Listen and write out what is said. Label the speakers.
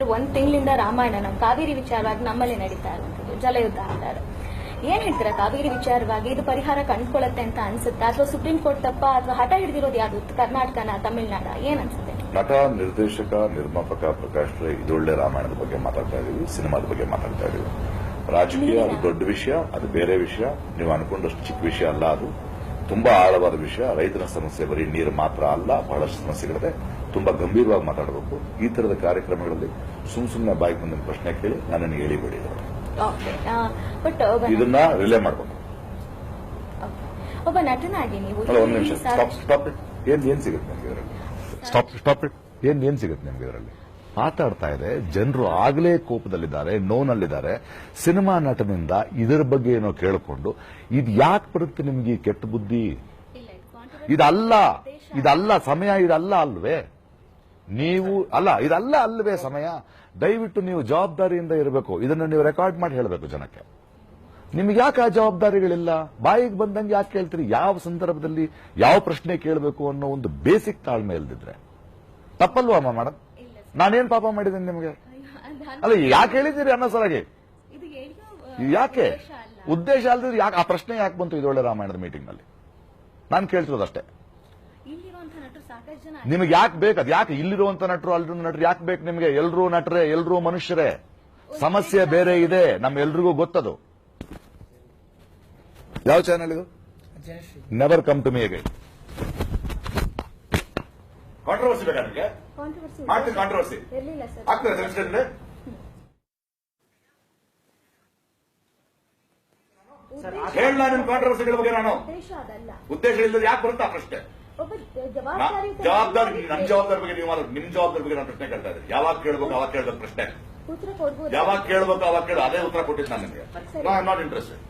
Speaker 1: ಒಂದ್ ತಿಂಗಳಿಂದ ರಾಮಾಯಣ ನಮ್ಮ ಕಾವೇರಿ ವಿಚಾರವಾಗಿ ನಮ್ಮಲ್ಲಿ ನಡೀತಾ ಇರುವಂತದ್ದು ಜಲಯುದ್ಧ ಅಂತಾರೆ. ಏನ್ ಹೇಳ್ತೀರಾ ಕಾವೇರಿ ವಿಚಾರವಾಗಿ? ಇದು ಪರಿಹಾರ ಕಂಡುಕೊಳ್ಳುತ್ತೆ ಅಂತ ಅನ್ಸುತ್ತಾ, ಅಥವಾ ಸುಪ್ರೀಂ ಕೋರ್ಟ್ ತಪ್ಪ, ಅಥವಾ ಹಠ ಹಿಡಿದಿರೋದು ಯಾವುದು? ಕರ್ನಾಟಕನ, ತಮಿಳುನಾಡ, ಏನ್ ಅನ್ಸುತ್ತೆ?
Speaker 2: ನಟ, ನಿರ್ದೇಶಕ, ನಿರ್ಮಾಪಕ ಪ್ರಕಾಶ್ ರೈ ಇದೊಳ್ಳೆ ರಾಮಾಯಣದ ಬಗ್ಗೆ ಮಾತಾಡ್ತಾ ಇದೀವಿ, ಸಿನಿಮಾದ ಬಗ್ಗೆ ಮಾತಾಡ್ತಾ ಇದೀವಿ. ರಾಜಕೀಯ ಅದು ದೊಡ್ಡ ವಿಷಯ, ಅದು ಬೇರೆ ವಿಷಯ. ನೀವು ಅನ್ಕೊಂಡಷ್ಟು ಚಿಕ್ಕ ವಿಷಯ ಅಲ್ಲ, ಅದು ತುಂಬಾ ಆಳವಾದ ವಿಷಯ. ರೈತನ ಸಮಸ್ಯೆ ಬರೀ ನೀರು ಮಾತ್ರ ಅಲ್ಲ, ಬಹಳಷ್ಟು ಸಮಸ್ಯೆಗಳಿದೆ. ತುಂಬಾ ಗಂಭೀರವಾಗಿ ಮಾತಾಡಬೇಕು. ಈ ತರದ ಕಾರ್ಯಕ್ರಮಗಳಲ್ಲಿ ಸುಮ್ಮನೆ ಬಾಯಿಗೆ ಬಂದ ಪ್ರಶ್ನೆ ಕೇಳಿ ನನ್ನನ್ನು ಹೇಳಿಬೇಡಿ. ಇದನ್ನ ರಿಲೇ ಮಾಡಬೇಕು.
Speaker 1: ಒಬ್ಬ ನಟನಾಗಿ ನೀವು
Speaker 2: ಒಂದು ನಿಮಿಷ ಸ್ಟಾಪ್ ಇಟ್. ಏನ್ ಸಿಗುತ್ತೆ ನಿಮ್ಗೆ ಇದರಲ್ಲಿ? Stop it. ಏನ್ ಸಿಗುತ್ತೆ ನಿಮ್ಗೆ ಇದರಲ್ಲಿ? ಮಾತಾಡ್ತಾ ಇದೆ, ಜನರು ಆಗಲೇ ಕೋಪದಲ್ಲಿದ್ದಾರೆ, ನೋನಲ್ಲಿದ್ದಾರೆ. ಸಿನಿಮಾ ನಟನಿಂದ ಇದರ ಬಗ್ಗೆ ಏನೋ ಕೇಳಿಕೊಂಡು ಇದು ಯಾಕೆ ಬರುತ್ತೆ ನಿಮ್ಗೆ ಈ ಕೆಟ್ಟ ಬುದ್ಧಿ? ಇದಲ್ಲ ಸಮಯ, ಇದಲ್ಲ ಅಲ್ವೇ? ನೀವು ಇದಲ್ಲ ಅಲ್ವೇ ಸಮಯ? ದಯವಿಟ್ಟು ನೀವು ಜವಾಬ್ದಾರಿಯಿಂದ ಇರಬೇಕು. ಇದನ್ನು ನೀವು ರೆಕಾರ್ಡ್ ಮಾಡಿ ಹೇಳಬೇಕು ಜನಕ್ಕೆ. ನಿಮ್ಗೆ ಯಾಕೆ ಆ ಜವಾಬ್ದಾರಿಗಳಿಲ್ಲ? ಬಾಯಿಗೆ ಬಂದಂಗೆ ಯಾಕೆ ಕೇಳ್ತೀರಿ? ಯಾವ ಸಂದರ್ಭದಲ್ಲಿ ಯಾವ ಪ್ರಶ್ನೆ ಕೇಳಬೇಕು ಅನ್ನೋ ಒಂದು ಬೇಸಿಕ್ ತಾಳ್ಮೆ ಇಲ್ದಿದ್ರೆ ತಪ್ಪಲ್ವಾ ಅಮ್ಮ ಮಾಡೋದು? ನಾನೇನ್ ಪಾಪ ಮಾಡಿದ್ದೇನೆ ನಿಮಗೆ? ಅಲ್ಲ, ಯಾಕೆ ಹೇಳಿದ್ದೀರಿ ಅನ್ನೋಸಲಾಗಿ? ಯಾಕೆ ಉದ್ದೇಶ ಅಲ್ದಿದ್ರೆ ಯಾಕೆ ಆ ಪ್ರಶ್ನೆ ಯಾಕೆ ಬಂತು ಇದೊಳ್ಳೆ ರಾಮಾಯಣದ ಮೀಟಿಂಗ್ ನಲ್ಲಿ? ನಾನು ಕೇಳ್ತಿರೋದಷ್ಟೇ. ನಿಮಗೆ ಯಾಕೆ ಬೇಕು? ಅದು ಯಾಕೆ ಇಲ್ಲಿರುವಂತ ನಟರು ಅಲ್ಲಿರುವ ನಟರು ಯಾಕೆ ಬೇಕು ನಿಮಗೆ? ಎಲ್ರೂ ನಟರೇ, ಎಲ್ರೂ ಮನುಷ್ಯರೇ. ಸಮಸ್ಯೆ ಬೇರೆ ಇದೆ, ನಮ್ಮೆಲ್ರಿಗೂ ಗೊತ್ತದು. ಯಾವ ಚಾನೆಲ್ ಇದು? Never come to me again. Controversy ಬೇಕಾ ನಿಮಗೆ? ಮಾಡ್ತೀನಿ ಕಾಂಟ್ರವರ್ಸಿ ಆಗ್ತದೆ. ಹೇಳ ನಿಮ್ ಕಾಂಟ್ರವರ್ಸಿಗಳ ಬಗ್ಗೆ ನಾನು ಉದ್ದೇಶ ಇಲ್ಲದ ಯಾಕೆ ಬರುತ್ತಾ ಪ್ರಶ್ನೆ? ಜವಾಬ್ದಾರಿ, ನನ್ನ ಜವಾಬ್ದಾರಿ ಬಗ್ಗೆ ನೀವು ಮಾಡೋದು, ನಿಮ್ ಜವಾಬ್ದಾರಿ ಬಗ್ಗೆ ನಾನು ಪ್ರಶ್ನೆ ಕೇಳ್ತಾ ಇದ್ದೀನಿ. ಯಾವಾಗ ಕೇಳಬೇಕು ಅವಾಗ ಕೇಳಬೇಕು ಪ್ರಶ್ನೆ. ಯಾವಾಗ ಕೇಳಬೇಕು ಅವಾಗ ಕೇಳು, ಅದೇ ಉತ್ತರ ಕೊಟ್ಟಿದ್ದು ನಾನು ನಿಮಗೆ. Not interested.